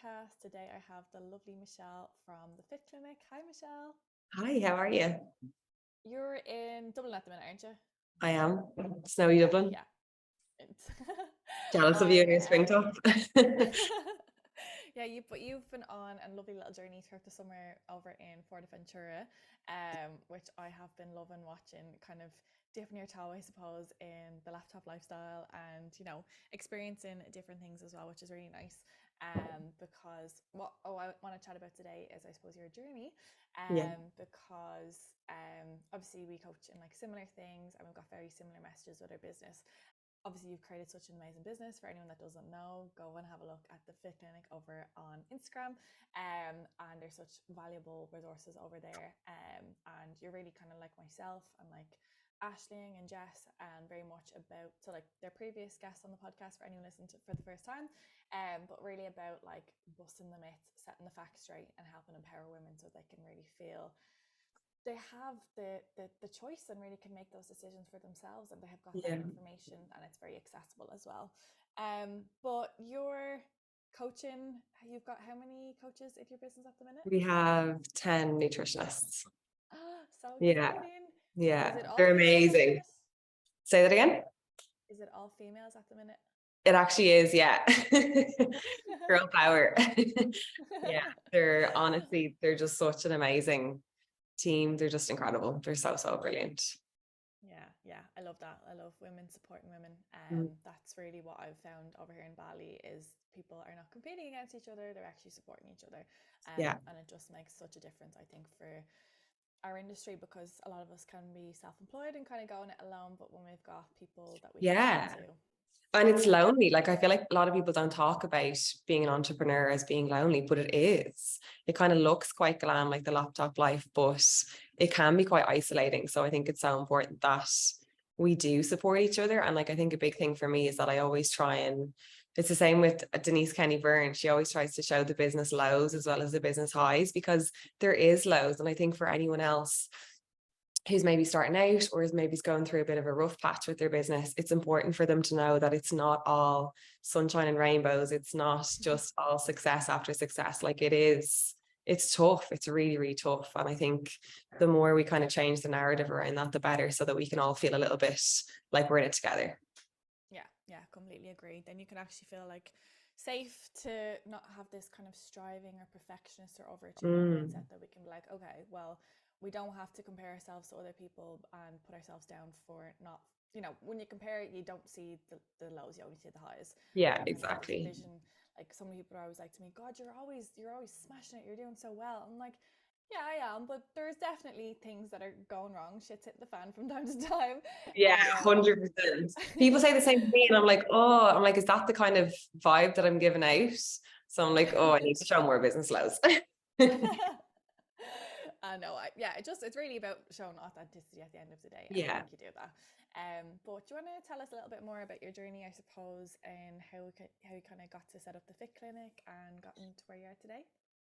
podcast. Today I have the lovely Michelle from the Fit Clinic. Hi, Michelle. Hi, how are you? You're in Dublin at the minute, aren't you? I am. Snowy Dublin. Yeah. Jealous of you I and your spring top. yeah, but you've been on a lovely little journey throughout the summer over in Forteventura, which I have been loving watching, kind of dipping your toe, I suppose, in the laptop lifestyle and experiencing different things as well, which is really nice. Because what I want to chat about today is, I suppose, your journey. Yeah. Because obviously we coach in like similar things and we've got very similar messages with our business. Obviously you've created such an amazing business. For anyone that doesn't know, go and have a look at the Fit Clinic over on Instagram, and there's such valuable resources over there, and you're really kind of like myself and like Ashling and Jess, and very much about, so like their previous guests on the podcast for anyone listening to for the first time, but really about like busting the myths, setting the facts straight, and helping empower women so they can really feel they have the choice and really can make those decisions for themselves, and they have got that Yeah. information and it's very accessible as well. But your coaching, you've got how many coaches in your business at the minute? We have 10 nutritionists. So Yeah. exciting. Is Yeah. it all They're females at the amazing. minute? Say that again. Is it all females at the minute? It actually is, yeah. Girl power. Yeah. They're just such an amazing team. They're just incredible. They're so brilliant. Yeah, I love that. I love women supporting women. Mm. That's really what I've found over here in Bali is people are not competing against each other; they're actually supporting each other. Yeah. And it just makes such a difference, I think, for our industry, because a lot of us can be self-employed and kind of going it alone, but when we've got people that we can turn Yeah. to. And it's lonely. Like, I feel like a lot of people don't talk about being an entrepreneur as being lonely, but it is. It kind of looks quite glam, like the laptop life, but it can be quite isolating. So I think it's so important that we do support each other. And like, I think a big thing for me is that I always try and, it's the same with Denise Kenny Byrne. She always tries to show the business lows as well as the business highs, because there is lows. And I think for anyone else who's maybe starting out or is maybe going through a bit of a rough patch with their business, it's important for them to know that it's not all sunshine and rainbows. It's not just all success after success. Like, it's tough. It's really tough. And I think the more we kind of change the narrative around that, the better, so that we can all feel a little bit like we're in it together. Yeah, completely agree. Then you can actually feel like safe to not have this kind of striving or perfectionist or overachieving Mm, mindset, that we can be like, okay, well, we don't have to compare ourselves to other people and put ourselves down for not, when you compare, you don't see the lows, you only see the highs. And yeah, you kind of get this exactly. vision. Like, so many people are always like to me, God, you're always smashing it, you're doing so well. I'm like, yeah, I am, but there's definitely things that are going wrong. Shit's hitting the fan from time to time. Yeah, Um, 100%. People say the same to me, and I'm like, is that the kind of vibe that I'm giving out? So I'm like, oh, I need to show more business lows. I know. Yeah, it's really about showing authenticity at the end of the day, and I Yeah. think you do that. But do you want to tell us a little bit more about your journey, I suppose, and how you kind of got to set up the Fit Clinic and gotten to where you are today?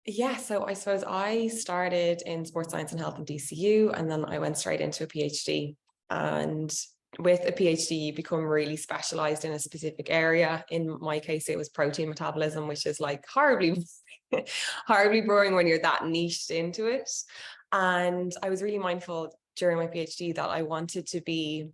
Yeah, so I suppose I started in sports science and health in DCU, and then I went straight into a PhD. And with a PhD, you become really specialized in a specific area. In my case, it was protein metabolism, which is like horribly, horribly boring when you're that niched into it. And I was really mindful during my PhD that I wanted to be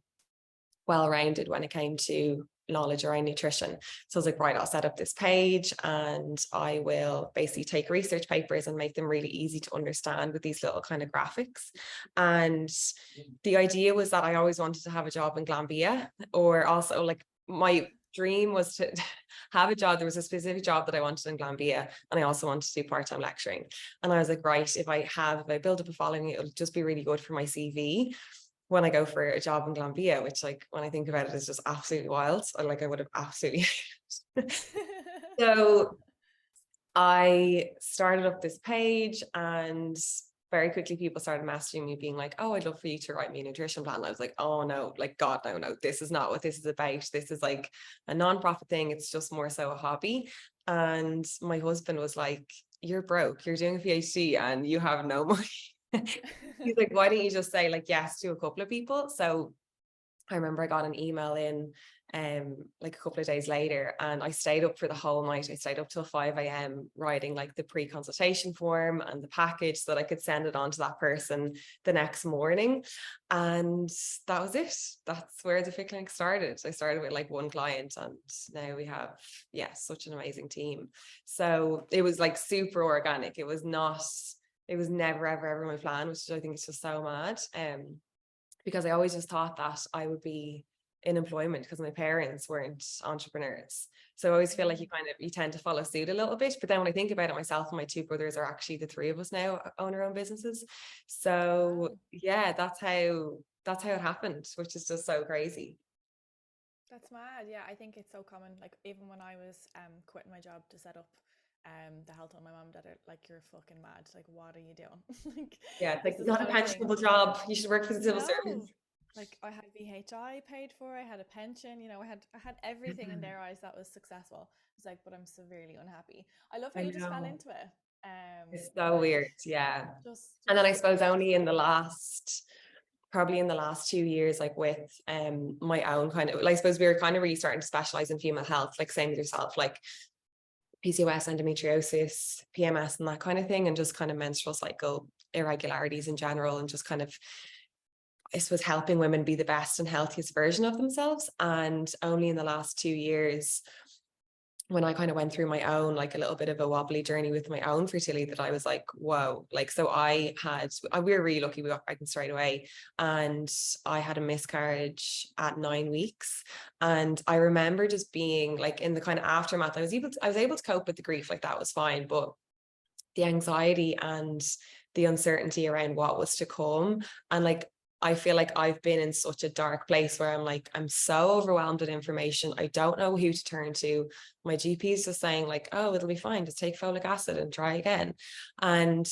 well-rounded when it came to knowledge around nutrition. So I was like, right, I'll set up this page and I will basically take research papers and make them really easy to understand with these little kind of graphics. And the idea was that I always wanted to have a job in Glanbia, or also like my dream was to have a job. There was a specific job that I wanted in Glanbia, and I also wanted to do part-time lecturing. And I was like, right, if I build up a following, it'll just be really good for my CV when I go for a job in Glanbia, which, like, when I think about it, is just absolutely wild. I would have absolutely. So I started up this page, and very quickly people started messaging me being like, oh, I'd love for you to write me a nutrition plan. And I was like, oh no, like, God, no, this is not what this is about. This is like a non-profit thing. It's just more so a hobby. And my husband was like, you're broke, you're doing a PhD and you have no money. He's like, why don't you just say like yes to a couple of people? So I remember I got an email in like a couple of days later, and I stayed up for the whole night. I stayed up till 5 a.m. writing like the pre-consultation form and the package so that I could send it on to that person the next morning. And that was it. That's where the Fit Clinic started. I started with like one client, and now we have, yeah, such an amazing team. So it was like super organic. It was not, it was never, ever, ever my plan, which I think is just so mad. Because I always just thought that I would be in employment because my parents weren't entrepreneurs. So I always feel like Mm. you tend to follow suit a little bit. But then when I think about it, myself and my two brothers are actually the three of us now own our own businesses. So Wow. yeah, that's how it happened, which is just so crazy. That's mad. Yeah, I think it's so common. Like even when I was quitting my job to set up the health on my mom dad are like, you're fucking mad. Like, what are you doing? Like Yeah, it's this like is not a one of the things. pensionable job. You should work for the civil No. service. Like I had VHI paid for, I had a pension, I had everything in their eyes that was successful. It's like, but I'm severely unhappy. I love how I you just fell know. into it. It's so Like weird. Yeah. And then I just suppose yeah, only in the last, probably in the last 2 years, like with my own kind of, like, I suppose we were kind of really starting to specialize in female health, like same with yourself, like PCOS, endometriosis, PMS, and that kind of thing, and just kind of menstrual cycle irregularities in general, and just kind of, I suppose, helping women be the best and healthiest version of themselves. And only in the last 2 years, when I kind of went through my own, like a little bit of a wobbly journey with my own fertility, that I was like, whoa, like, so we were really lucky. We got pregnant straight away, and I had a miscarriage at 9 weeks. And I remember just being like, in the kind of aftermath, I was able to cope with the grief, like that was fine. But the anxiety and the uncertainty around what was to come, and like, I feel like I've been in such a dark place where I'm like, I'm so overwhelmed with information. I don't know who to turn to. My GP is just saying like, oh, it'll be fine. Just take folic acid and try again. And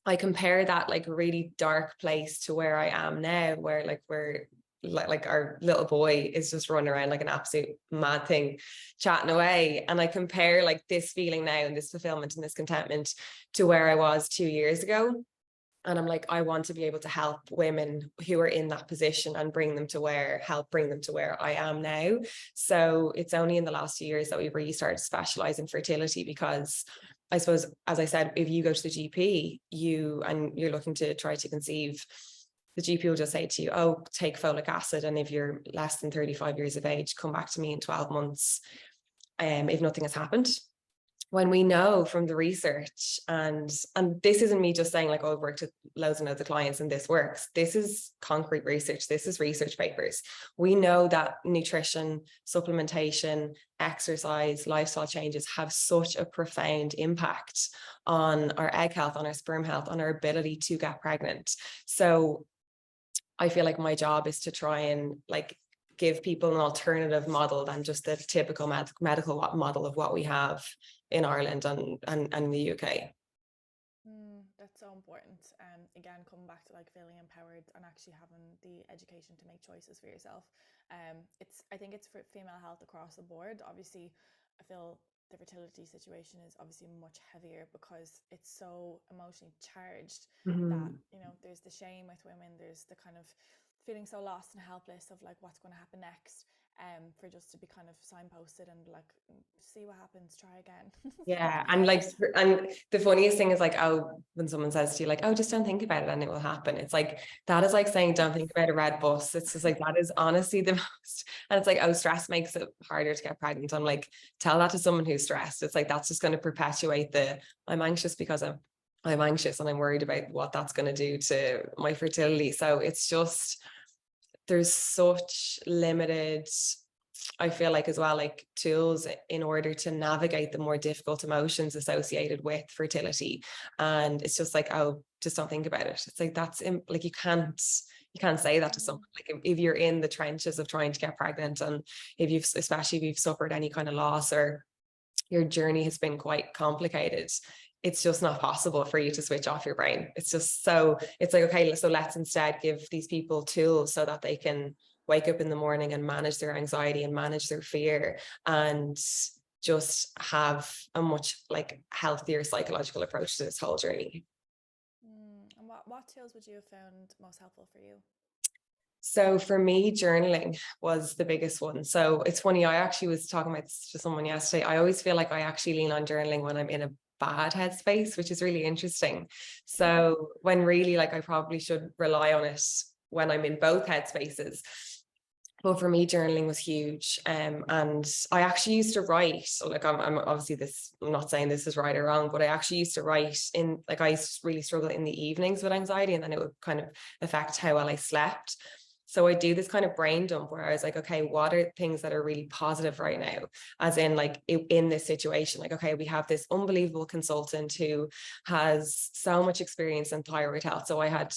I compare that like really dark place to where I am now, where like we're like our little boy is just running around like an absolute mad thing, chatting away. And I compare like this feeling now and this fulfillment and this contentment to where I was 2 years ago. And I'm like, I want to be able to help women who are in that position and help bring them to where I am now. So it's only in the last 2 years that we've really started to specialize in fertility, because I suppose, as I said, if you go to the GP, you're looking to try to conceive, the GP will just say to you, oh, take folic acid. And if you're less than 35 years of age, come back to me in 12 months, if nothing has happened. When we know from the research, and this isn't me just saying like, oh, I've worked with loads and loads of clients and this works. This is concrete research. This is research papers. We know that nutrition, supplementation, exercise, lifestyle changes have such a profound impact on our egg health, on our sperm health, on our ability to get pregnant. So I feel like my job is to try and like give people an alternative model than just the typical medical model of what we have in Ireland and the UK. That's so important. Again, coming back to like feeling empowered and actually having the education to make choices for yourself. I think it's for female health across the board. Obviously, I feel the fertility situation is obviously much heavier because it's so emotionally charged that, Mhm. there's the shame with women, there's the kind of feeling so lost and helpless of like what's going to happen next. For just to be kind of signposted and like see what happens, try again. It's like Yeah, and the funniest thing is like, oh, when someone says to you like, oh, just don't think about it and it will happen. It's like, that is like saying don't think about a red bus. It's just like, that is honestly the most. And it's like, oh, stress makes it harder to get pregnant. I'm like, tell that to someone who's stressed. It's like, that's just going to perpetuate I'm anxious because I'm anxious and I'm worried about what that's going to do to my fertility. So it's just, there's such limited, I feel like, as well, like tools in order to navigate the more difficult emotions associated with fertility. And it's just like, oh, just don't think about it. It's like, like, you can't say that to someone. Mm. Like if you're in the trenches of trying to get pregnant, and especially if you've suffered any kind of loss, or your journey has been quite complicated, it's just not possible for you to switch off your brain. It's like, okay, so let's instead give these people tools so that they can wake up in the morning and manage their anxiety and manage their fear, and just have a much like healthier psychological approach to this whole journey. And what tools would you have found most helpful for you? So for me, journaling was the biggest one. So it's funny, I actually was talking about this to someone yesterday. I always feel like I actually lean on journaling when I'm in a bad headspace, which is really interesting. So when really like I probably should rely on it when I'm in both headspaces. But for me, journaling was huge. And I actually used to write. So like I'm obviously this, I'm not saying this is right or wrong, but I actually used to write in like I used to really struggle in the evenings with anxiety, and then it would kind of affect how well I slept. So I do this kind of brain dump where I was like, okay, what are things that are really positive right now? As in like in this situation, like, okay, we have this unbelievable consultant who has so much experience in thyroid health. So I had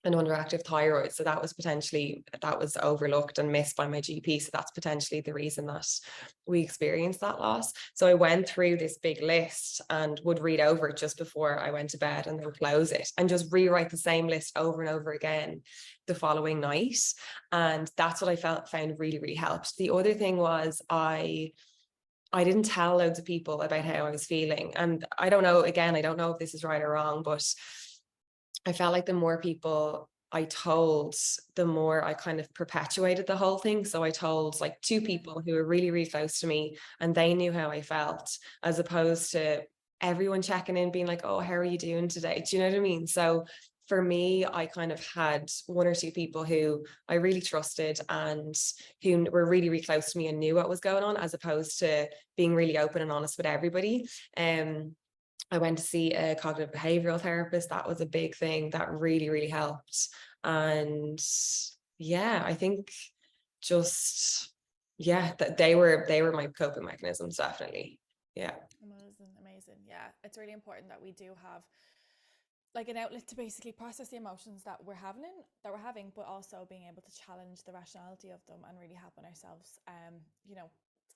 an underactive thyroid. So that was overlooked and missed by my GP. So that's potentially the reason that we experienced that loss. So I went through this big list and would read over it just before I went to bed and then close it and just rewrite the same list over and over again the following night. And that's what I found really, really helped. The other thing was I didn't tell loads of people about how I was feeling. And I don't know, again, I don't know if this is right or wrong, but I felt like the more people I told, the more I kind of perpetuated the whole thing. So I told like two Yeah. people who were really, really close to me, and they knew how I felt, as opposed to everyone checking in, being like, oh, how are you doing today? Do you know what I mean? So for me, I kind of had one or two people who I really trusted and who were really, really close to me and knew what was going on, as opposed to being really open and honest with everybody. I went to see a cognitive behavioral therapist. That was a big thing that really, really helped. And yeah, I think just yeah, that they were my coping mechanisms, definitely. Yeah. Amazing, amazing. Yeah, it's really important that we do have like an outlet to basically process the emotions that we're having, but also being able to challenge the rationality of them and really helping ourselves, you know,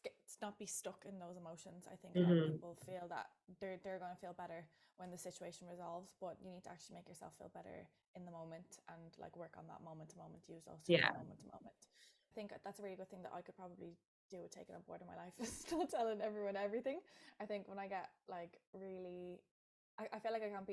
to not be stuck in those emotions. I think a lot of Hmm. people feel that they're going to feel better when the situation resolves, but you need to actually make yourself feel better in the moment and like work on that moment to moment, use those tools Yeah. moment to moment. I think that's a really good thing that I could probably do with taking on board in my life is not telling everyone everything. I think when I get like really I feel like I'm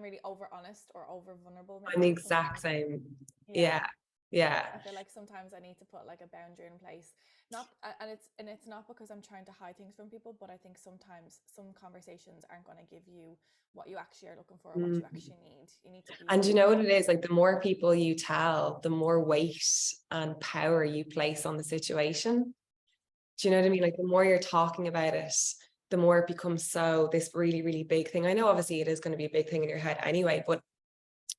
really over honest or over vulnerable I'm the maybe exact sometimes. same. Yeah. Yeah. Yeah. I feel like sometimes I need to put like a boundary in place. Not and it's not because I'm trying to hide things from people, but I think sometimes some conversations aren't going to give you what you actually are looking for or what you Mhm. actually need. You need to be And you really know what it is? honest. Like the more people you tell, the more weight and power you place on the situation. Do you know what I mean? Like the more you're talking about it, the more it becomes so this really, really big thing. I know obviously it is going to be a big thing in your head anyway, but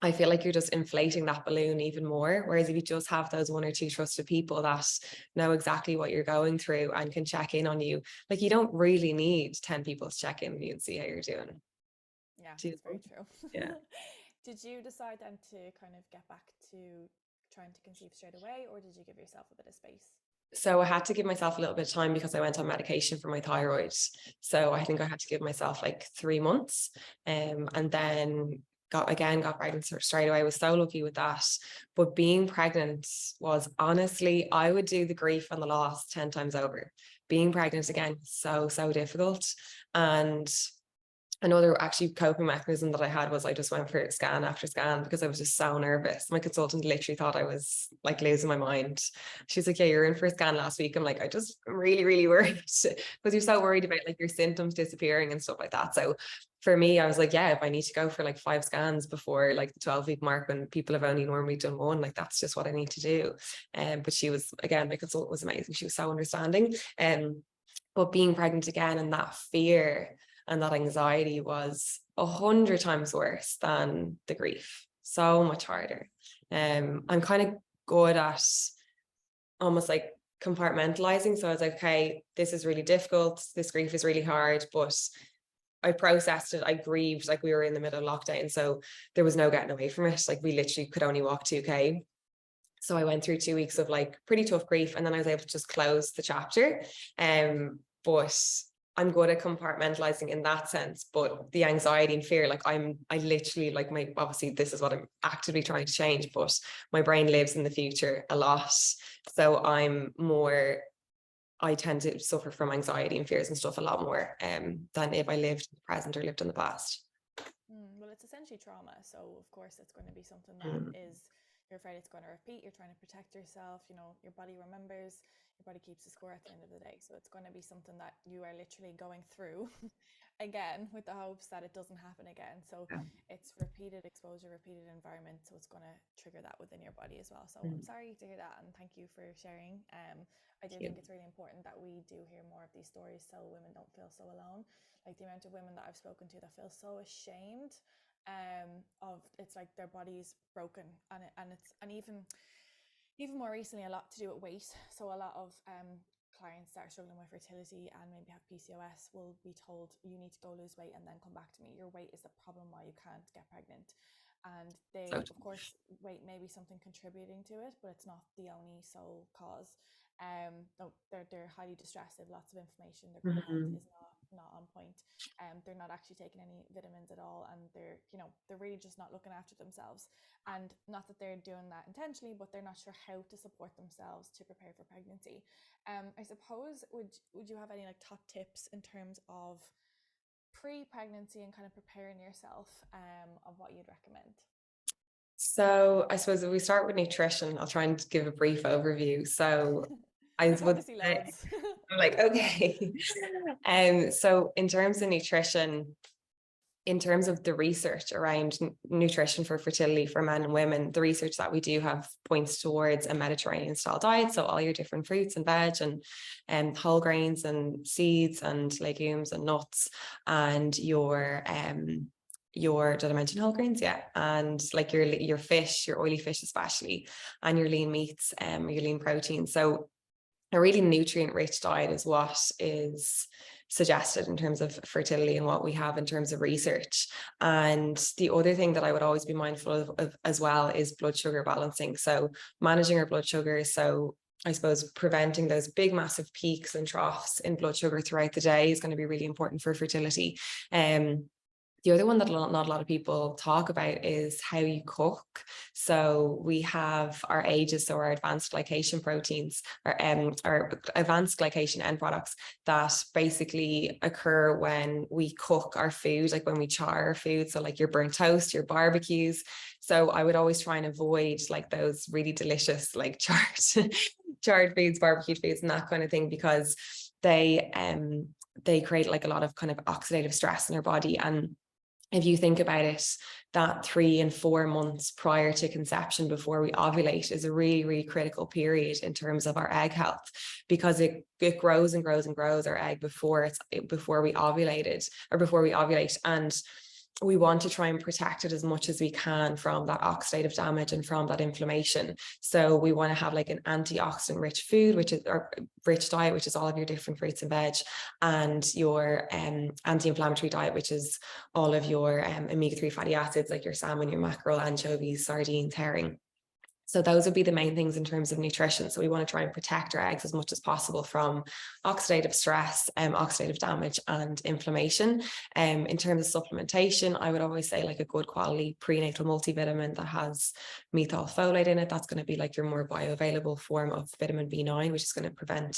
I feel like you're just inflating that balloon even more. Whereas if you just have those one or two trusted people that know exactly what you're going through and can check in on you, like you don't really need 10 people to check in on you and see how you're doing. Yeah, Do you that's very know? true. Yeah. Did you decide then to kind of get back to trying to conceive straight away, or did you give yourself a bit of space? So I had to give myself a little bit of time because I went on medication for my thyroid. So I think I Okay. had to give myself like 3 months. And then got pregnant straight away. I was so lucky with that. But being pregnant was honestly, I would do the grief and the loss 10 times over. Being pregnant Yeah. again, so, so difficult. And another actually coping mechanism that I had was I just went for scan after scan because I was just so nervous. My consultant literally thought I was like losing my mind. She's like, yeah, you're in for a scan last week. I'm like, I'm really, really worried because you're so worried about like your symptoms disappearing and stuff like that. So for me, I was like, yeah, if I need to go for like 5 scans before like the 12-week mark when people have only normally done one, like that's just what I need to do. But she was, again, my consultant was amazing. She was so understanding. But being pregnant again and that fear and that anxiety was 100 times worse than the grief. So much harder. I'm kind of good at almost like compartmentalizing. So I was like, okay, this is really difficult. This grief is really hard, but I processed it. I grieved like we were in the middle of lockdown. So there was no getting away from it. Like we literally could only walk 2K. So I went through 2 weeks of like pretty tough grief, and then I was able to just close the chapter. But I'm good at compartmentalizing in that sense. But the anxiety and fear, like I literally like my obviously this is what I'm actively trying to change, but my brain lives in the future a lot. So I tend to suffer from anxiety and fears and stuff a lot more than if I lived in the present or lived in the past. Well, it's essentially trauma, so of course it's going to be something that Mm. is you're afraid it's going to repeat, you're trying to protect yourself, you know, your body remembers, your body keeps the score at the end of the day. So it's going to be something that you are literally going through again with the hopes that it doesn't happen again. So Yeah. it's repeated exposure, repeated environment. So it's going to trigger that within your body as well. So I'm Mm. sorry to hear that, and thank you for sharing. I do Thank think you. it's really important that we do hear more of these stories so women don't feel so alone. Like the amount of women that I've spoken to that feel so ashamed of it's like their body's broken, and it's and even more recently a lot to do with weight. So a lot of clients that are struggling with fertility and maybe have PCOS will be told you need to go lose weight and then come back to me. Your weight is the problem why you can't get pregnant. And So, they, of course, weight may be something contributing to it, but it's not the only sole cause. No, they're highly distressed. They have lots of inflammation. Their gut health mhm. is not on point. They're not actually taking any vitamins at all, and they're really just not looking after themselves. And not that they're doing that intentionally, but they're not sure how to support themselves to prepare for pregnancy. I suppose would you have any like top tips in terms of pre-pregnancy and kind of preparing yourself of what you'd recommend? So I suppose if we start with nutrition, I'll try and give a brief overview. So I There's would obviously say, loads. I'm like, okay. So in terms of nutrition, in terms of the research around nutrition for fertility for men and women, the research that we do have points towards a Mediterranean style diet. So all your different fruits and veg and whole grains and seeds and legumes and nuts and your did I mention whole grains? Yeah. And like your fish, your oily fish especially, and your lean meats, your lean protein. So a really nutrient rich diet is what is suggested in terms of fertility and what we have in terms of research. And the other thing that I would always be mindful of as well is blood sugar balancing. So managing our blood sugar. So I suppose preventing those big, massive peaks and troughs in blood sugar throughout the day is going to be really important for fertility. The other one that not a lot of people talk about is how you cook. So we have our AGEs, so our advanced glycation proteins, our advanced glycation end products that basically occur when we cook our food, like when we char our food. So like your burnt toast, your barbecues. So I would always try and avoid like those really delicious, like charred foods, barbecued foods, and that kind of thing, because they create like a lot of kind of oxidative stress in our body. And if you think about it, that 3 and 4 months prior to conception before we ovulate is a really, really critical period in terms of our egg health, because it grows and grows and grows, our egg, before we ovulated or before we ovulate. And we want to try and protect it as much as we can from that oxidative damage and from that inflammation. So we want to have like an antioxidant rich food, which is our rich diet, which is all of your different fruits and veg, and your anti-inflammatory diet, which is all of your omega-3 fatty acids, like your salmon, your mackerel, anchovies, sardines, herring. So those would be the main things in terms of nutrition. So we want to try and protect our eggs as much as possible from oxidative stress, oxidative damage and inflammation. In terms of supplementation, I would always say like a good quality prenatal multivitamin that has methylfolate in it. That's going to be like your more bioavailable form of vitamin B9, which is going to prevent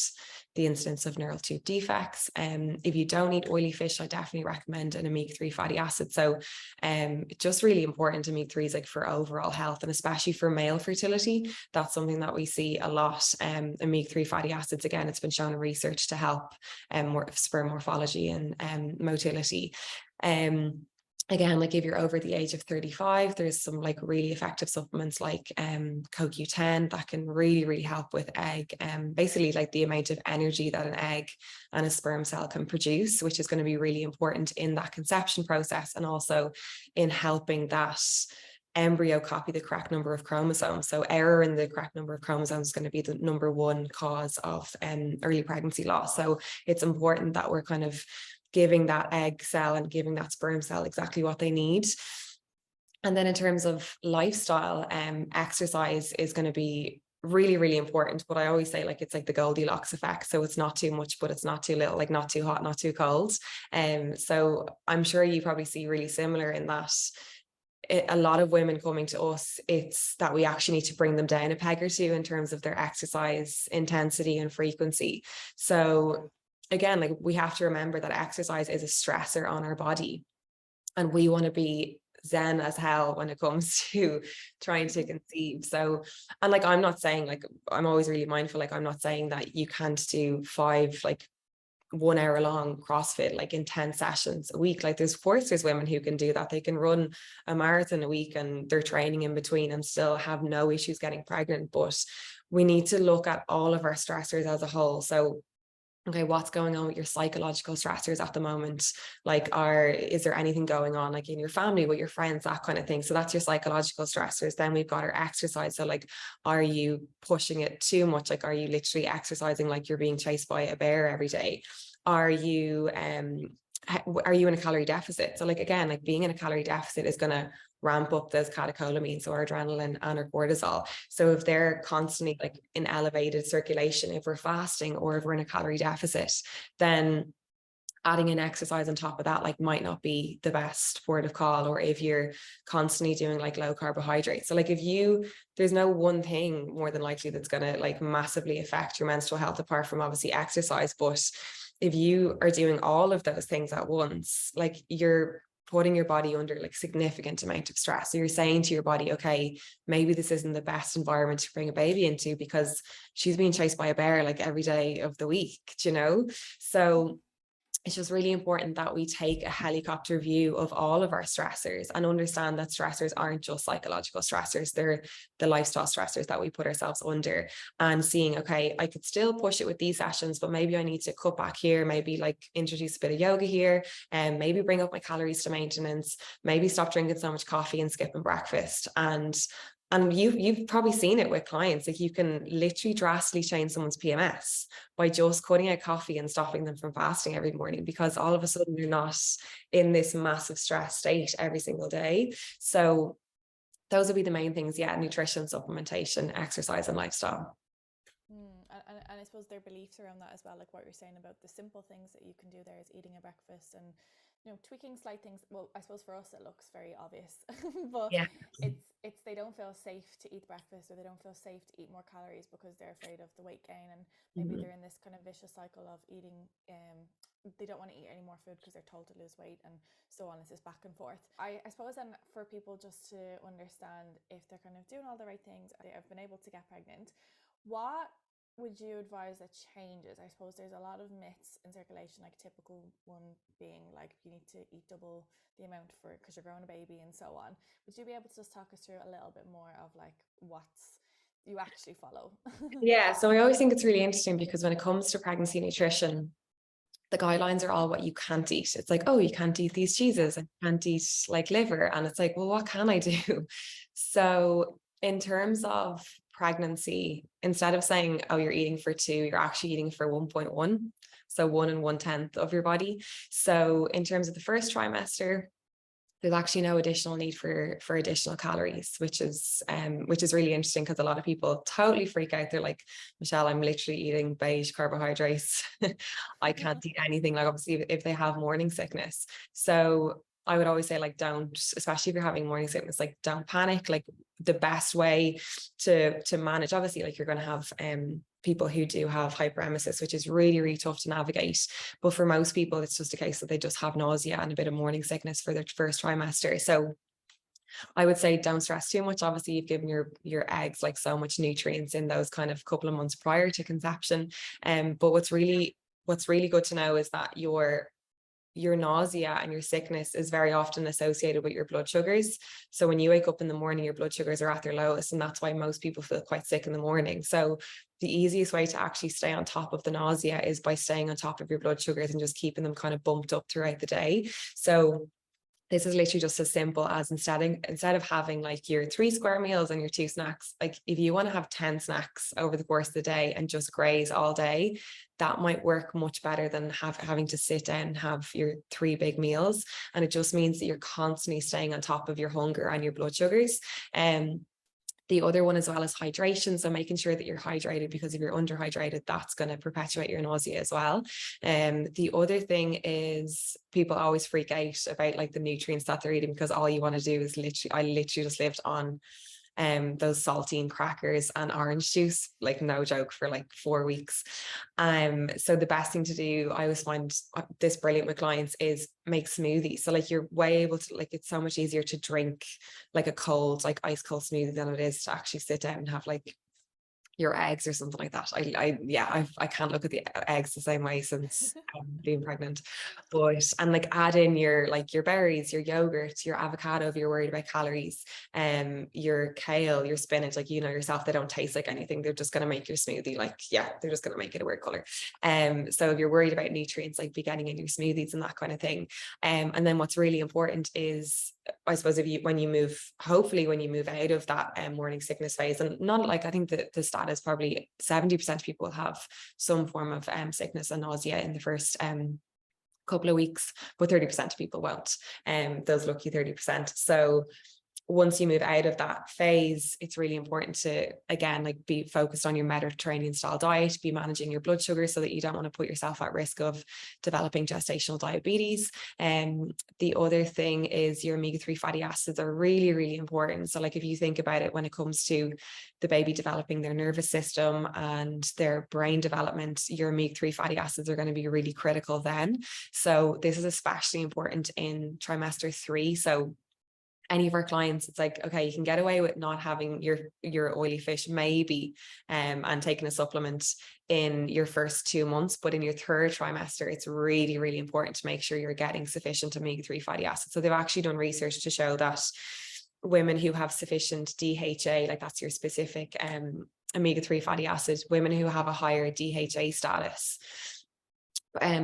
the incidence of neural tube defects. If you don't eat oily fish, I definitely recommend an omega-3 fatty acid. So just really important omega-3s like for overall health, and especially for male fertility. That's something that we see a lot. Omega-3 fatty acids, again, it's been shown in research to help sperm morphology and motility. Again, like if you're over the age of 35, there's some like really effective supplements like CoQ10 that can really, really help with egg, basically like the amount of energy that an egg and a sperm cell can produce, which is going to be really important in that conception process, and also in helping that embryo copy the correct number of chromosomes. So error in the correct number of chromosomes is going to be the number one cause of early pregnancy loss. So it's important that we're kind of giving that egg cell and giving that sperm cell exactly what they need. And then in terms of lifestyle, exercise is going to be really, really important. But I always say like it's like the Goldilocks effect. So it's not too much, but it's not too little, like not too hot, not too cold. So I'm sure you probably see really similar in that a lot of women coming to us, it's that we actually need to bring them down a peg or two in terms of their exercise intensity and frequency. So again, like we have to remember that exercise is a stressor on our body, and we want to be zen as hell when it comes to trying to conceive. So, and like, I'm not saying, like, I'm always really mindful, like, I'm not saying that you can't do 5 like 1 hour long CrossFit, like in 10 sessions a week. Like, there's, of course, there's women who can do that. They can run a marathon a week and they're training in between and still have no issues getting pregnant. But we need to look at all of our stressors as a whole. So, okay, what's going on with your psychological stressors at the moment? Like, is there anything going on like in your family, with your friends, that kind of thing? So that's your psychological stressors. Then we've got our exercise. So like, are you pushing it too much? Like, are you literally exercising like you're being chased by a bear every day? Are you are you in a calorie deficit? So like, again, like being in a calorie deficit is going to ramp up those catecholamines, so our adrenaline and our cortisol. So if they're constantly like in elevated circulation, if we're fasting or if we're in a calorie deficit, then adding in exercise on top of that like might not be the best port of call. Or if you're constantly doing like low carbohydrates, so like if you, there's no one thing more than likely that's going to like massively affect your menstrual health apart from obviously exercise. But if you are doing all of those things at once, like you're putting your body under like significant amount of stress. So you're saying to your body, okay, maybe this isn't the best environment to bring a baby into because she's being chased by a bear like every day of the week, you know? So it's just really important that we take a helicopter view of all of our stressors and understand that stressors aren't just psychological stressors. They're the lifestyle stressors that we put ourselves under, and seeing, okay, I could still push it with these sessions, but maybe I need to cut back here, maybe like introduce a bit of yoga here, and maybe bring up my calories to maintenance, maybe stop drinking so much coffee and skipping breakfast. And you've probably seen it with clients, like you can literally drastically change someone's PMS by just cutting out coffee and stopping them from fasting every morning, because all of a sudden you're not in this massive stress state every single day. So those would be the main things. Yeah, nutrition, supplementation, exercise, and lifestyle. And I suppose their beliefs around that as well, like what you're saying about the simple things that you can do there is eating a breakfast and, you know, tweaking slight things. Well, I suppose for us it looks very obvious, but Yeah. it's they don't feel safe to eat breakfast, or they don't feel safe to eat more calories because they're afraid of the weight gain, and maybe Mhm. they're in this kind of vicious cycle of eating. They don't want to eat any more food because they're told to lose weight, and so on. It's this back and forth. I suppose then for people just to understand if they're kind of doing all the right things, they have been able to get pregnant. What would you advise that changes? I suppose there's a lot of myths in circulation, like typical one being like you need to eat double the amount for because you're growing a baby and so on. Would you be able to just talk us through a little bit more of like what's you actually follow? Yeah, so I always think it's really interesting because when it comes to pregnancy nutrition, the guidelines are all what you can't eat. It's like, oh, you can't eat these Yeah. cheeses and you can't eat like liver. And it's like, well, what can I do? So in terms of pregnancy, instead of saying, oh, you're eating for 2, you're actually eating for 1.1. So 1 1/10 of your body. So in terms of the first trimester, there's actually no additional need for additional calories, which is really interesting because a lot of people totally freak out. They're like, Michelle, I'm literally eating beige carbohydrates. I can't eat anything. Like, obviously if they have morning sickness. So I would always say, like, don't, especially if you're having morning sickness, like don't panic. Like, the best way to manage, obviously, like you're going to have people who do have hyperemesis, which is really, really tough to navigate. But for most people, it's just a case that they just have nausea and a bit of morning sickness for their first trimester. So I would say don't stress too much. Obviously, you've given your eggs like so much nutrients in those kind of couple of months prior to conception. But what's really good to know is that your nausea and your sickness is very often associated with your blood sugars. So when you wake up in the morning, your blood sugars are at their lowest, and that's why most people feel quite sick in the morning. So the easiest way to actually stay on top of the nausea is by staying on top of your blood sugars and just keeping them kind of bumped up throughout the day. So this is literally just as simple as instead of having like your 3 square meals and your 2 snacks, like if you want to have 10 snacks over the course of the day and just graze all day, that might work much better than having to sit down and have your 3 big meals. And it just means that you're constantly staying on top of your hunger and your blood sugars. The other one as well is hydration. So making sure that you're hydrated, because if you're underhydrated, that's going to perpetuate your nausea as well. The other thing is people always freak out about like the nutrients that they're eating, because all you want to do is I literally just lived on those saltine crackers and orange juice, like no joke, for like 4 weeks. So the best thing to do, I always find this brilliant with clients, is make smoothies. So like you're way able to, like, it's so much easier to drink like a cold, like ice cold smoothie than it is to actually sit down and have like your eggs or something like that. I can't look at the eggs the same way since being pregnant. But and like add in your, like, your berries, your yogurt, your avocado if you're worried about calories, your kale, your spinach. Like, you know yourself, they don't taste like anything. They're just gonna make your smoothie, like, yeah, they're just gonna make it a weird color. So if you're worried about nutrients, like, be getting in your smoothies and that kind of thing. And then what's really important is, I suppose, if you, when you move, hopefully when you move out of that morning sickness phase, and not like, I think that the stat is probably 70% of people will have some form of sickness and nausea in the first couple of weeks, but 30% of people won't. Those lucky 30%. So once you move out of that phase, it's really important to, again, like, be focused on your Mediterranean style diet, be managing your blood sugar so that you don't want to put yourself at risk of developing gestational diabetes. And the other thing is your omega-3 fatty acids are really, really important. So like, if you think about it, when it comes to the baby developing their nervous system and their brain development, your omega-3 fatty acids are going to be really critical then. So this is especially important in trimester 3. So any of our clients, it's like, okay, you can get away with not having your oily fish maybe, and taking a supplement in your first 2 months, but in your third trimester, it's really, really important to make sure you're getting sufficient omega-3 fatty acids. So they've actually done research to show that women who have sufficient DHA, like that's your specific omega-3 fatty acid, women who have a higher DHA status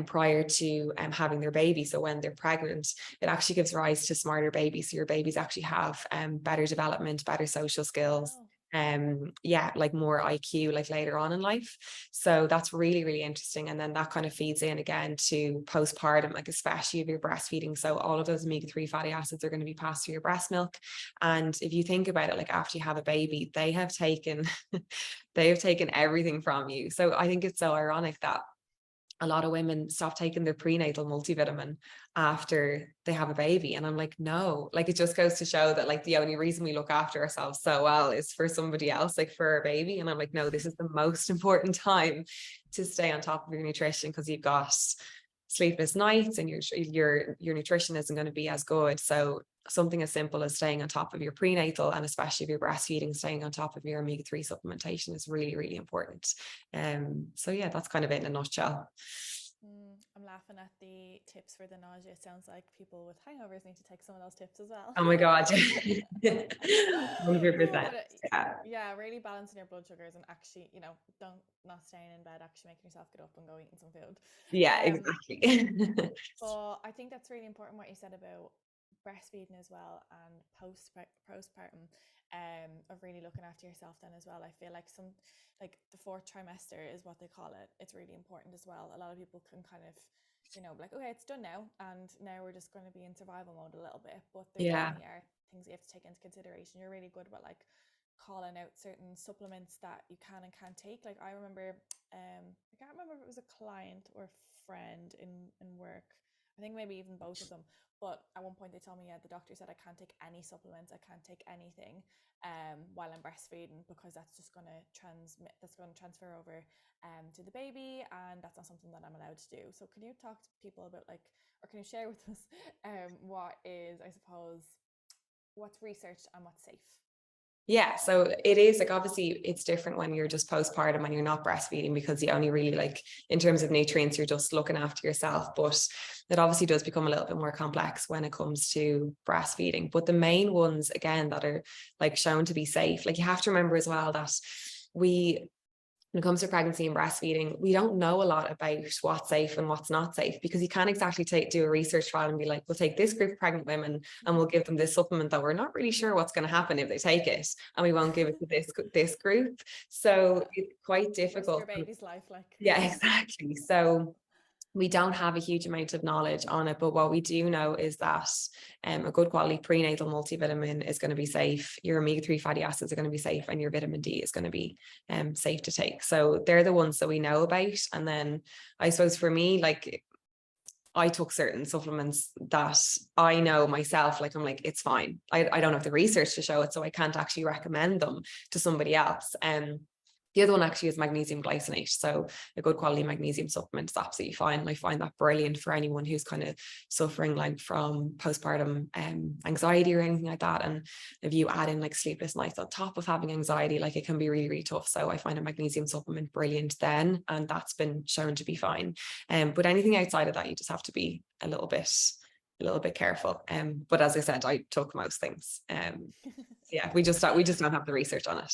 prior to having their baby, so when they're pregnant, it actually gives rise to smarter babies. So your babies actually have better development, better social skills, Wow. yeah, like more IQ, like later on in life. So that's really, really interesting. And then that kind of feeds in again to postpartum, like especially if you're breastfeeding. So all of those omega-3 fatty acids are going to be passed through your breast milk. And if you think about it, like, after you have a baby, they have taken they have taken everything from you. So I think it's so ironic that a lot of women stop taking their prenatal multivitamin after they have a baby. And I'm like, no, like, it just goes to show that, like, the only reason we look after ourselves so well is for somebody else, like for our baby. And I'm like, no, this is the most important time to stay on top of your nutrition, because you've got sleepless nights and your nutrition isn't going to be as good. So something as simple as staying on top of your prenatal, and especially if you're breastfeeding, staying on top of your omega-3 supplementation is really, really important. So yeah, that's kind of it in a nutshell. I'm laughing at the tips for the nausea. It sounds like people with hangovers need to take some of those tips as well. Oh my God. 100%. But Yeah. yeah, really balancing your blood sugars and actually, don't not staying in bed, actually making yourself get up and go eating some food. Yeah, Um, exactly. but I think that's really important what you said about breastfeeding as well, and postpartum, of really looking after yourself then as well. I feel like like the fourth trimester is what they call it. It's really important as well. A lot of people can kind of, like, okay, it's done now, and now we're just going to be in survival mode a little bit. But there Yeah. definitely are things you have to take into consideration. You're really good about, like, calling out certain supplements that you can and can't take. Like, I remember, I can't remember if it was a client or friend in work. I think maybe even both of them. But at one point they told me, yeah, the doctor said I can't take any supplements, I can't take anything while I'm breastfeeding, because that's going to transfer over to the baby, and that's not something that I'm allowed to do. So can you talk to people about, like, or can you share with us what is, I suppose, what's researched and what's safe? Yeah, so it is, like, obviously it's different when you're just postpartum and you're not breastfeeding, because you only really, like, in terms of nutrients, you're just looking after yourself. But it obviously does become a little bit more complex when it comes to breastfeeding. But the main ones, again, that are like shown to be safe, like, you have to remember as well that we when it comes to pregnancy and breastfeeding, we don't know a lot about what's safe and what's not safe, because you can't exactly do a research trial and be like, we'll take this group of pregnant women and we'll give them this supplement that we're not really sure what's going to happen if they take it, and we won't give it to this group. So Yeah, it's quite risk your difficult. baby's life, like. Yeah, exactly. So we don't have a huge amount of knowledge on it, but what we do know is that a good quality prenatal multivitamin is going to be safe, your omega-3 fatty acids are going to be safe, and your vitamin D is going to be safe to take. So they're the ones that we know about. And then I suppose for me, like, I took certain supplements that I know myself, like, I'm like, it's fine. I don't have the research to show it, so I can't actually recommend them to somebody else. The other one actually is magnesium glycinate. So a good quality magnesium supplement is absolutely fine. And I find that brilliant for anyone who's kind of suffering like from postpartum anxiety or anything like that. And if you add in like sleepless nights on top of having anxiety, like it can be really, really tough. So I find a magnesium supplement brilliant then, and that's been shown to be fine. But anything outside of that, you just have to be a little bit careful. But as I said, I took most things. Yeah, we just don't have the research on it.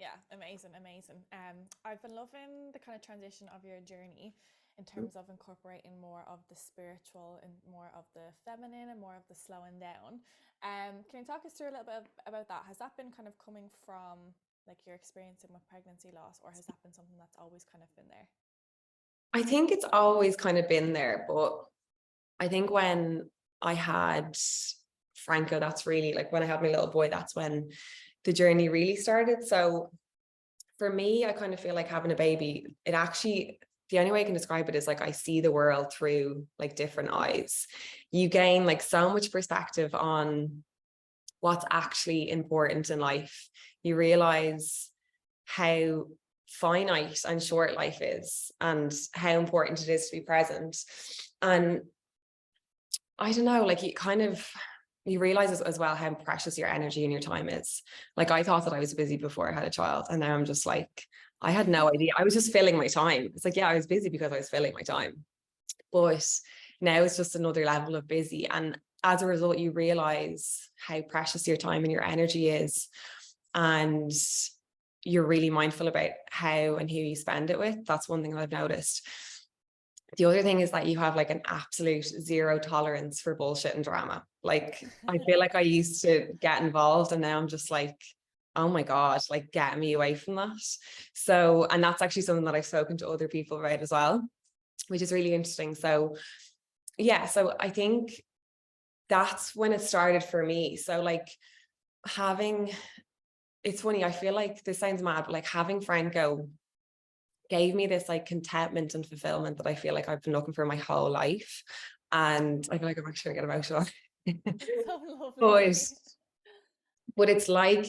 Yeah, amazing, amazing. I've been loving the kind of transition of your journey in terms of incorporating more of the spiritual and more of the feminine and more of the slowing down. Can you talk us through a little bit about that? Has that been kind of coming from like your experiencing with pregnancy loss, or has that been something that's always kind of been there? I think it's always kind of been there, but I think when I had Franco, that's really like when I had my little boy, that's when the journey really started. So for me, I kind of feel like having a baby, it actually, the only way I can describe it is like I see the world through like different eyes. You gain like so much perspective on what's actually important in life. You realize how finite and short life is and how important it is to be present. And I don't know, like you realize as well how precious your energy and your time is. Like I thought that I was busy before I had a child, and now I'm just like, I had no idea. I was just filling my time. It's like, yeah, I was busy because I was filling my time. But now it's just another level of busy. And as a result, you realize how precious your time and your energy is. And you're really mindful about how and who you spend it with. That's one thing that I've noticed. The other thing is that you have like an absolute zero tolerance for bullshit and drama. Like I feel like I used to get involved, and now I'm just like, oh my God, like get me away from that. So, and that's actually something that I've spoken to other people about as well, which is really interesting. So yeah, so I think that's when it started for me. So like having, it's funny, I feel like this sounds mad, but like having Franco gave me this like contentment and fulfillment that I feel like I've been looking for my whole life. And I feel like I'm actually gonna get emotional. It's so but lovely. but it's like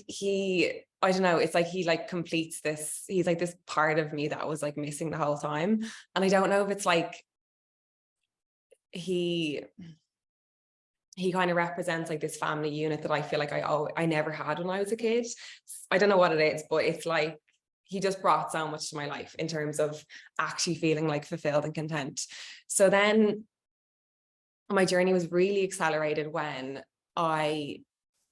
I don't know, it's like he like completes this, he's like this part of me that was like missing the whole time. And I don't know if it's like he kind of represents like this family unit that I feel like I never had when I was a kid. I don't know what it is, but it's like he just brought so much to my life in terms of actually feeling like fulfilled and content. So then my journey was really accelerated when I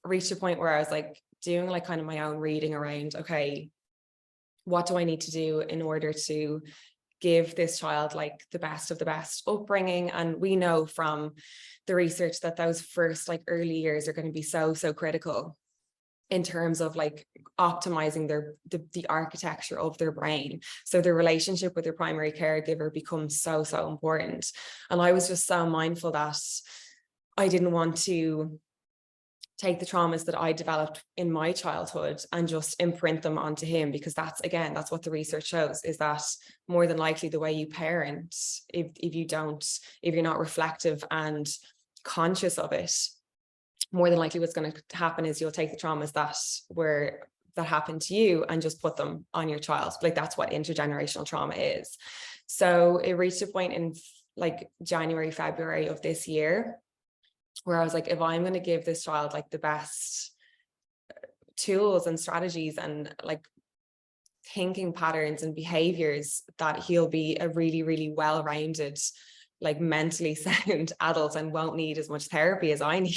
reached a point where I was like doing like kind of my own reading around, okay, what do I need to do in order to give this child like the best of the best upbringing? And we know from the research that those first like early years are going to be so critical in terms of like optimizing the architecture of their brain. So their relationship with their primary caregiver becomes so important. And I was just so mindful that I didn't want to take the traumas that I developed in my childhood and just imprint them onto him, because that's what the research shows, is that more than likely the way you parent, if you're not reflective and conscious of it, more than likely what's going to happen is you'll take the traumas that happened to you and just put them on your child. Like that's what intergenerational trauma is. So it reached a point in like January, February of this year where I was like, if I'm going to give this child like the best tools and strategies and like thinking patterns and behaviors, that he'll be a really, really well-rounded, like mentally sound adult and won't need as much therapy as I need,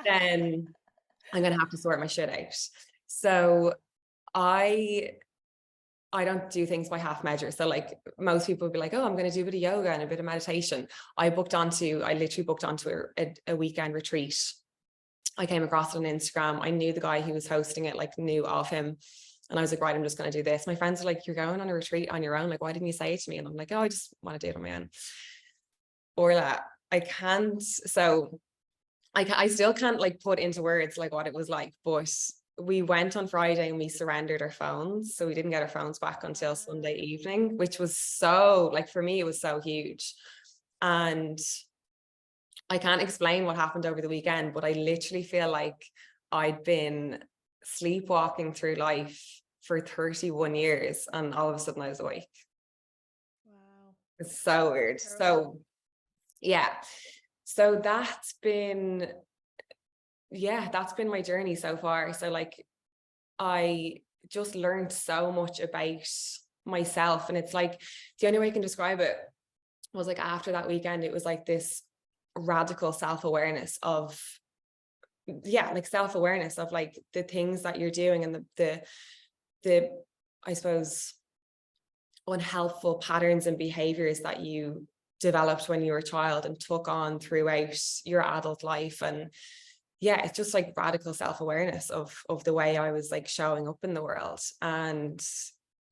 then I'm going to have to sort my shit out. So I don't do things by half measure. So like most people would be like, oh, I'm going to do a bit of yoga and a bit of meditation. I literally booked onto a weekend retreat. I came across it on Instagram. I knew the guy who was hosting it, like knew of him. And I was like, right, I'm just going to do this. My friends are like, you're going on a retreat on your own. Like, why didn't you say it to me? And I'm like, oh, I just want to do it on my own. Or that I can't. So I still can't like put into words like what it was like, but we went on Friday and we surrendered our phones. So we didn't get our phones back until Sunday evening, which was so, like, for me, it was so huge. And I can't explain what happened over the weekend, but I literally feel like I'd been sleepwalking through life for 31 years and all of a sudden I was awake. Wow. It's so That's weird. incredible. So yeah. So that's been my journey so far. So like I just learned so much about myself. And it's like the only way I can describe it was like after that weekend, it was like this radical self-awareness of, yeah, like self-awareness of like the things that you're doing and the I suppose unhelpful patterns and behaviors that you developed when you were a child and took on throughout your adult life. And yeah, it's just like radical self-awareness of the way I was like showing up in the world. And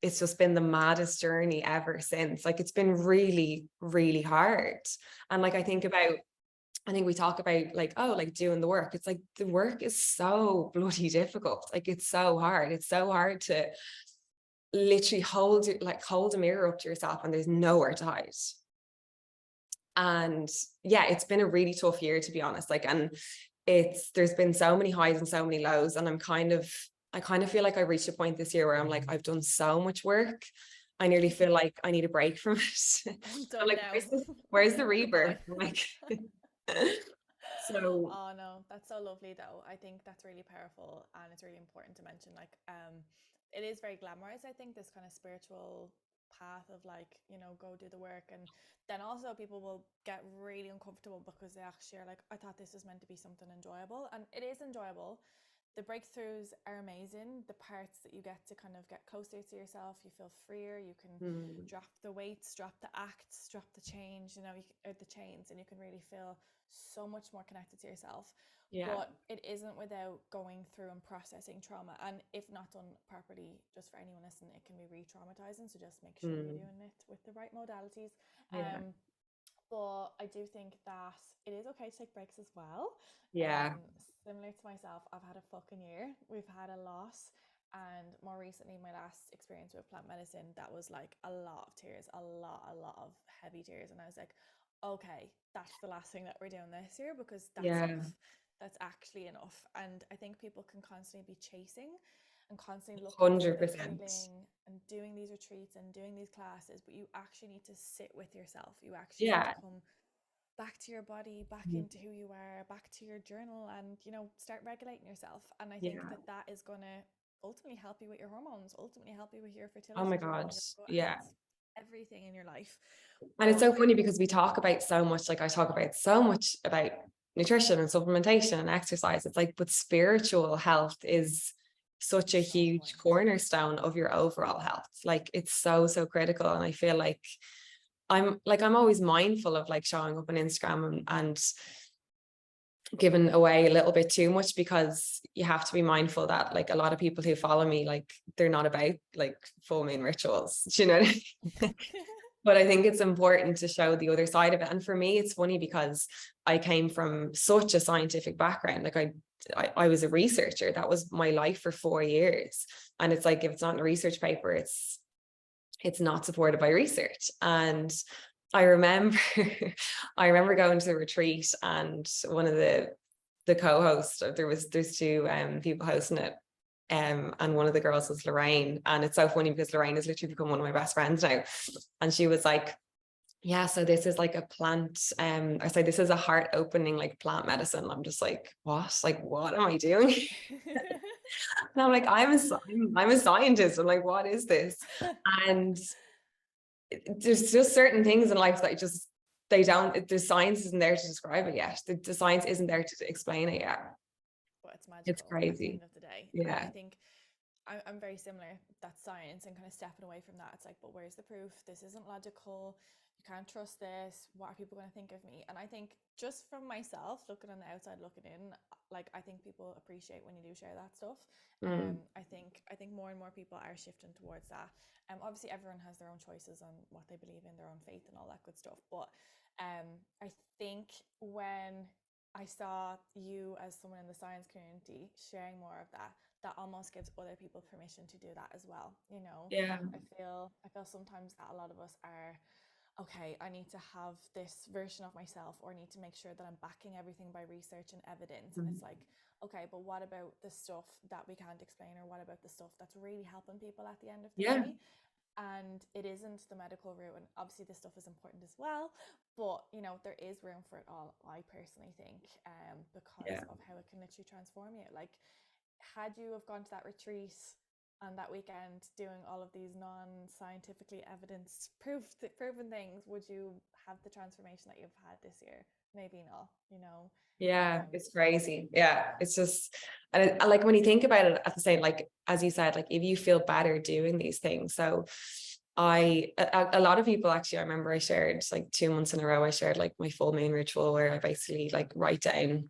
it's just been the maddest journey ever since. Like it's been really, really hard. And like I think we talk about like, oh, like doing the work. It's like the work is so bloody difficult. Like it's so hard. It's so hard to literally hold a mirror up to yourself and there's nowhere to hide. And yeah, it's been a really tough year, to be honest. Like, and there's been so many highs and so many lows. And I kind of feel like I reached a point this year where I'm like, I've done so much work. I nearly feel like I need a break from it. I'm I'm done like, now. where's the Goodbye. rebirth? I'm like, so Oh no, that's so lovely though. I think that's really powerful and it's really important to mention. Like, it is very glamorized, I think, this kind of spiritual path of like, go do the work. And then also people will get really uncomfortable because they actually are like, I thought this was meant to be something enjoyable. And it is enjoyable. The breakthroughs are amazing. The parts that you get to kind of get closer to yourself, you feel freer. You can drop the weights, drop the acts, drop the change, or the chains, and you can really feel so much more connected to yourself. yeah, But it isn't without going through and processing trauma. And if not done properly, just for anyone listening, it can be re-traumatizing. So just make sure you're doing it with the right modalities. yeah, But I do think that it is okay to take breaks as well. yeah, Similar to myself, I've had a fucking year. We've had a loss, and more recently, my last experience with plant medicine, that was like a lot of tears, a lot of heavy tears, and I was like, okay, that's the last thing that we're doing this year because that's yeah, enough. That's actually enough. And I think people can constantly be chasing and constantly looking for this 100%. healing and doing these retreats and doing these classes, but you actually need to sit with yourself. You actually need to Yeah, come back to your body, back into who you are, back to your journal, and start regulating yourself. And I think yeah. that that is going to ultimately help you with your hormones, ultimately help you with your Oh fertility my journey, God. your Yeah. health, everything in your life. And it's But so funny because we talk about so much, like I talk about so much about nutrition and supplementation and exercise. It's like, but spiritual health is such a so huge important. cornerstone of your overall health. Like it's so, so critical. And I feel like I'm always mindful of like showing up on Instagram and giving away a little bit too much because you have to be mindful that like a lot of people who follow me, like they're not about like full moon rituals. Do you know what I mean? But I think it's important to show the other side of it. And for me, it's funny because I came from such a scientific background. Like I was a researcher. That was my life for 4 years. And it's like, if it's not in a research paper, it's not supported by research. And I remember, I remember going to the retreat and one of the co-hosts, there's two people hosting it. And one of the girls was Lorraine. And it's so funny because Lorraine has literally become one of my best friends now. And she was like, yeah, so this is like a plant, I say this is a heart opening like plant medicine. I'm just like, what? Like, what am I doing? And I'm like, I'm a scientist. I'm like, what is this? And there's just certain things in life that just they don't, the science isn't there to describe it yet. The science isn't there to explain it yet. But it's It's magical at the crazy. end of the day. And I Yeah. think I'm very similar. That science and kind of stepping away from that. It's like, but where's the proof? This isn't logical. You can't trust this. What are people going to think of me? And I think just from myself, looking on the outside, looking in, like I think people appreciate when you do share that stuff. Mm. I think more and more people are shifting towards that. Obviously everyone has their own choices on what they believe in, their own faith and all that good stuff. But I think when I saw you as someone in the science community sharing more of that, that almost gives other people permission to do that as well. Yeah. I feel sometimes that a lot of us are okay, I need to have this version of myself, or I need to make sure that I'm backing everything by research and evidence. And it's like, okay, but what about the stuff that we can't explain, or what about the stuff that's really helping people at the end of the Yeah, day? And it isn't the medical route, and obviously this stuff is important as well, but you know, there is room for it all, I personally think, because yeah, of how it can literally transform you. Like, had you have gone to that retreat and that weekend doing all of these non-scientifically evidence proven things, would you have the transformation that you've had this year? Maybe not, you know. yeah, um it's crazy. Yeah, it's just, and like when you think about it at the same, like as you said, like if you feel better doing these things. So a lot of people actually, I remember I shared like 2 months in a row, I shared like my full moon ritual where I basically like write down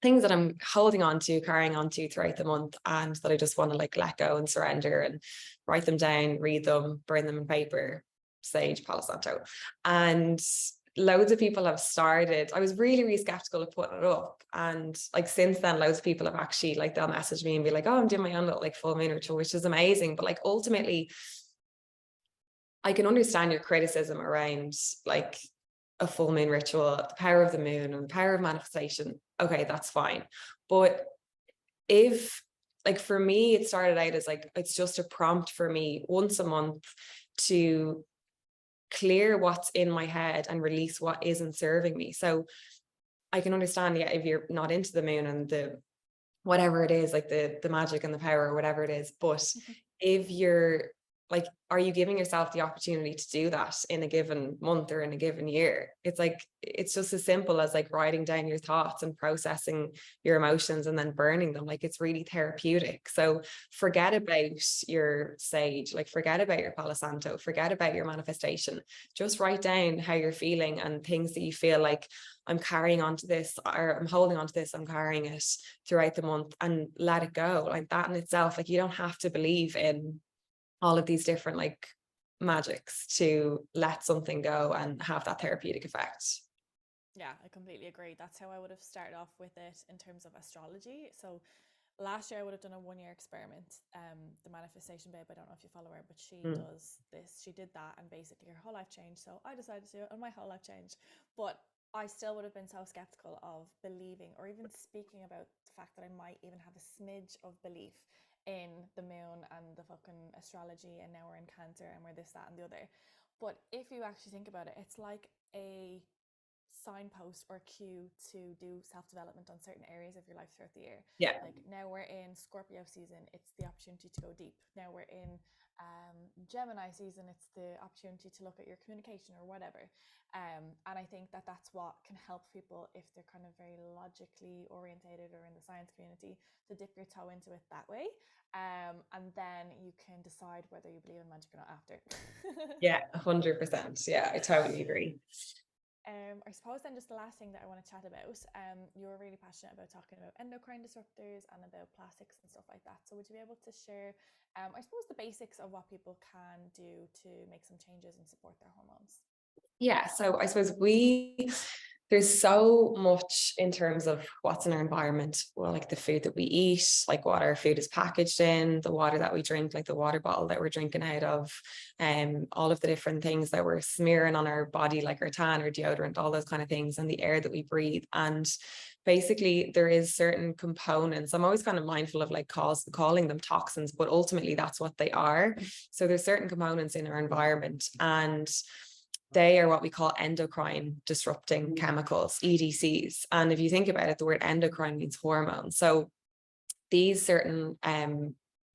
things that I'm holding on to, carrying on to throughout the month, and that I just want to like let go and surrender, and write them down, read them, burn them in paper, sage, Palo Santo. And loads of people have started. I was really, really skeptical of putting it up. And like since then, loads of people have actually like they'll message me and be like, oh, I'm doing my own little like full moon ritual, which is amazing. But like ultimately, I can understand your criticism around like a full moon ritual, the power of the moon and the power of manifestation. Okay, that's fine. But if, like, for me, it started out as like, it's just a prompt for me once a month to clear what's in my head and release what isn't serving me. So I can understand, yeah, if you're not into the moon and the whatever it is, like the magic and the power or whatever it is. But if you're like, are you giving yourself the opportunity to do that in a given month or in a given year? It's like, it's just as simple as like writing down your thoughts and processing your emotions and then burning them. Like it's really therapeutic. So forget about your sage, like forget about your Palo Santo, forget about your manifestation. Just write down how you're feeling and things that you feel like, I'm carrying on to this, or I'm holding on to this, I'm carrying it throughout the month, and let it go. Like that in itself, like you don't have to believe in all of these different like magics to let something go and have that therapeutic effect. Yeah, I completely agree. That's how I would have started off with it in terms of astrology. So last year I would have done a 1 year experiment. The manifestation babe, I don't know if you follow her, but she Mm. does this. She did that, and basically her whole life changed. So I decided to do it, and my whole life changed. But I still would have been so skeptical of believing, or even speaking about the fact that I might even have a smidge of belief in the moon and the fucking astrology. And now we're in Cancer, and we're this, that, and the other. But if you actually think about it, it's like a signpost or cue to do self-development on certain areas of your life throughout the year. Yeah. Like now we're in Scorpio season, it's the opportunity to go deep. Now we're in Gemini season, it's the opportunity to look at your communication or whatever. And I think that that's what can help people if they're kind of very logically orientated or in the science community, to dip your toe into it that way. And then you can decide whether you believe in magic or not after. Yeah, 100%. Yeah, I totally agree. I suppose then just the last thing that I want to chat about, you're really passionate about talking about endocrine disruptors and about plastics and stuff like that. So would you be able to share, I suppose, the basics of what people can do to make some changes and support their hormones? Yeah, so I suppose there's so much in terms of what's in our environment. Well, like the food that we eat, like what our food is packaged in, the water that we drink, like the water bottle that we're drinking out of, all of the different things that we're smearing on our body, like our tan or deodorant, all those kind of things, and the air that we breathe. And basically there is certain components. I'm always kind of mindful of like calling them toxins, but ultimately that's what they are. So there's certain components in our environment, and they are what we call endocrine disrupting chemicals, EDCs. And if you think about it, the word endocrine means hormone. So these certain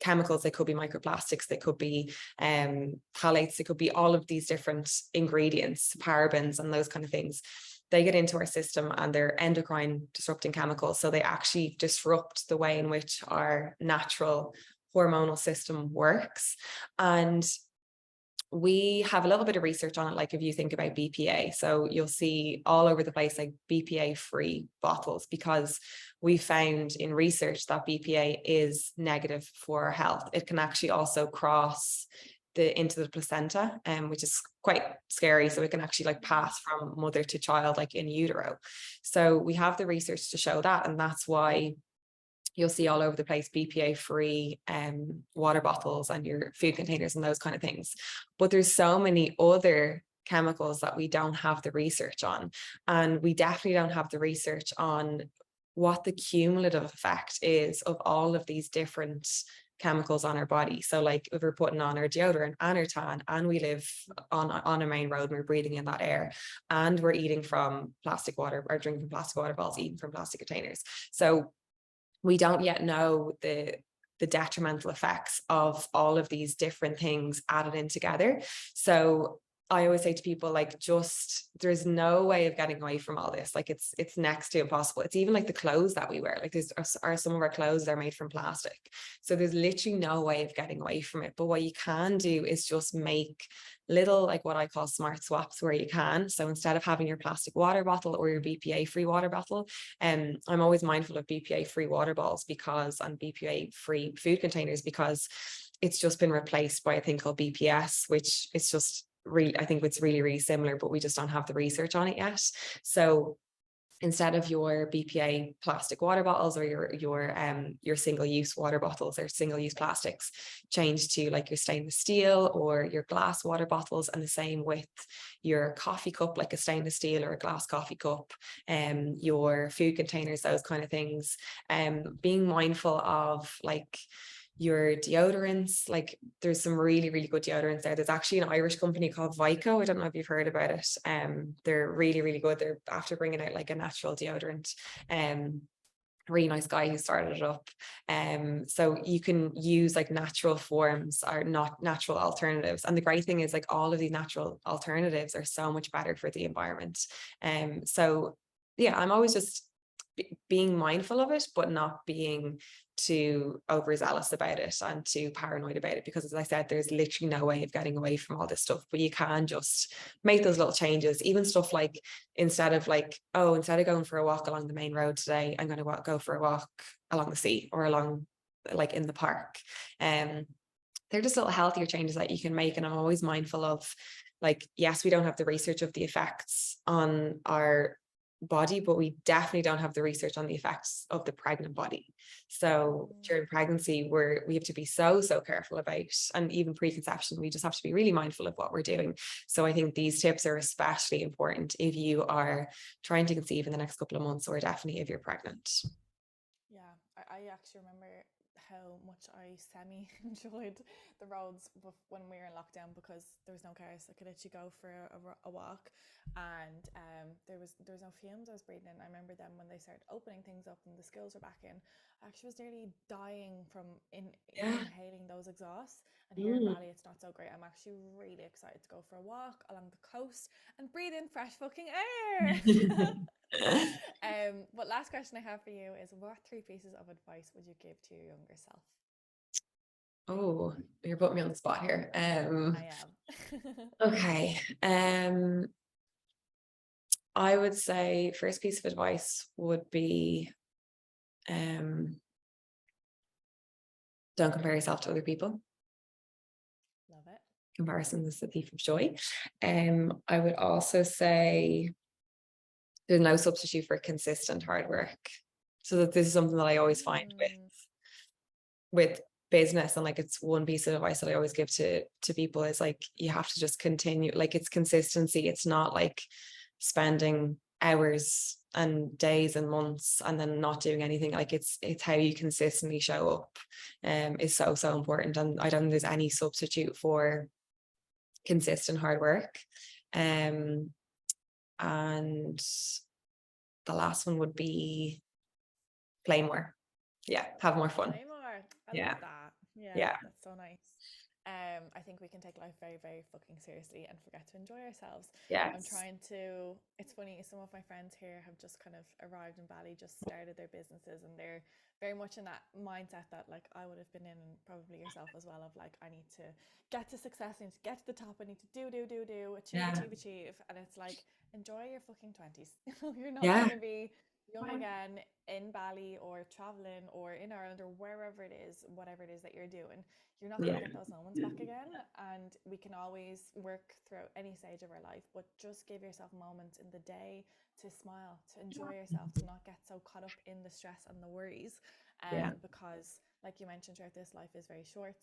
chemicals, they could be microplastics, they could be phthalates, they could be all of these different ingredients, parabens and those kind of things. They get into our system and they're endocrine disrupting chemicals. So they actually disrupt the way in which our natural hormonal system works. And we have a little bit of research on it. Like if you think about BPA, so you'll see all over the place like BPA free bottles, because we found in research that BPA is negative for our health. It can actually also cross into the placenta, which is quite scary. So it can actually like pass from mother to child, like in utero. So we have the research to show that, and that's why you'll see all over the place BPA free water bottles and your food containers and those kind of things. But there's so many other chemicals that we don't have the research on. And we definitely don't have the research on what the cumulative effect is of all of these different chemicals on our body. So like if we're putting on our deodorant and our tan and we live on a main road and we're breathing in that air and we're eating from plastic water or drinking plastic water bottles, eating from plastic containers. So we don't yet know the detrimental effects of all of these different things added in together. So I always say to people, like, just there's no way of getting away from all this. Like it's next to impossible. It's even like the clothes that we wear. Like there's are some of our clothes that are made from plastic. So there's literally no way of getting away from it. But what you can do is just make little, like what I call smart swaps where you can. So instead of having your plastic water bottle or your BPA free water bottle, I'm always mindful of BPA free water bottles because and BPA free food containers because it's just been replaced by a thing called BPS, which is just really, I think it's really, really similar, but we just don't have the research on it yet. So instead of your BPA plastic water bottles or your single-use water bottles or single-use plastics, change to like your stainless steel or your glass water bottles, and the same with your coffee cup, like a stainless steel or a glass coffee cup, your food containers, those kind of things. Being mindful of like your deodorants, like there's some really, really good deodorants there. There's actually an Irish company called Vico. I don't know if you've heard about it. They're really, really good. They're after bringing out like a natural deodorant. Really nice guy who started it up. So you can use like natural forms or not natural alternatives. And the great thing is like all of these natural alternatives are so much better for the environment. So yeah, I'm always just being mindful of it, but not being too overzealous about it and too paranoid about it. Because as I said, there's literally no way of getting away from all this stuff, but you can just make those little changes, even stuff like instead of going for a walk along the main road today, I'm going to go for a walk along the sea or along like in the park. They're just little healthier changes that you can make. And I'm always mindful of like, yes, we don't have the research of the effects on our body, but we definitely don't have the research on the effects of the pregnant body. So during pregnancy, we have to be so careful about, and even preconception, we just have to be really mindful of what we're doing. So I think these tips are especially important if you are trying to conceive in the next couple of months, or definitely if you're pregnant. Yeah, I actually remember how much I semi enjoyed the roads when we were in lockdown because there was no cars. I could actually go for a walk, and there was no fumes I was breathing in. I remember them when they started opening things up and the schools were back in. I actually was nearly dying from Yeah. inhaling those exhausts. And here in Mm. Bali, it's not so great. I'm actually really excited to go for a walk along the coast and breathe in fresh fucking air. But last question I have for you is, what three pieces of advice would you give to your younger self? Oh, you're putting me on the spot here. I am. Okay. I would say first piece of advice would be don't compare yourself to other people. Love it. Comparison is the thief of joy. I would also say there's no substitute for consistent hard work. So that this is something that I always find Mm, with business, and like it's one piece of advice that I always give to people is like you have to just continue, like it's consistency. It's not like spending hours and days and months and then not doing anything. Like it's how you consistently show up is so important, and I don't think there's any substitute for consistent hard work. And the last one would be play more. Yeah, have more fun. play more. I love Yeah. that. Yeah, Yeah. that's so nice. I think we can take life very fucking seriously and forget to enjoy ourselves. I'm Yes. trying to. It's funny. Some of my friends here have just kind of arrived in Bali, just started their businesses, and they're very much in that mindset that like I would have been in, and probably yourself as well. Of like I need to get to success, I need to get to the top, I need to do, Yeah. achieve, and it's like enjoy your fucking 20s. You're not Yeah. gonna be young again in Bali or traveling or in Ireland or wherever it is, whatever it is that you're doing, you're not going Yeah. to get those moments back again. And we can always work throughout any stage of our life, but just give yourself moments in the day to smile, to enjoy yourself, to not get so caught up in the stress and the worries. Yeah. Because, like you mentioned, throughout this life is very short,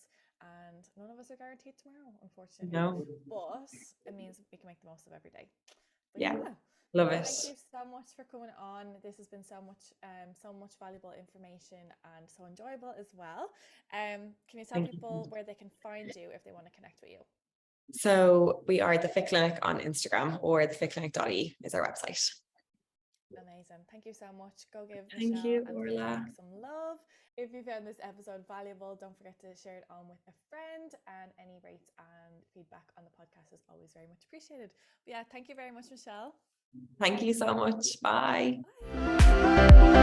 and none of us are guaranteed tomorrow, unfortunately. No. But it means we can make the most of every day. But Yeah. yeah, Love it. thank you so much for coming on. This has been so much valuable information and so enjoyable as well. Can you tell Thank you. people where they can find you if they want to connect with you? So we are the Fit Clinic on Instagram, or the fitclinic.ie is our website. Amazing. Thank you so much. Go give Thank Michelle you, and Fit Orla. Clinic some love. If you found this episode valuable, don't forget to share it on with a friend, and any rates and feedback on the podcast is always very much appreciated. But yeah, thank you very much, Michelle. Thank you so much. Bye. Bye.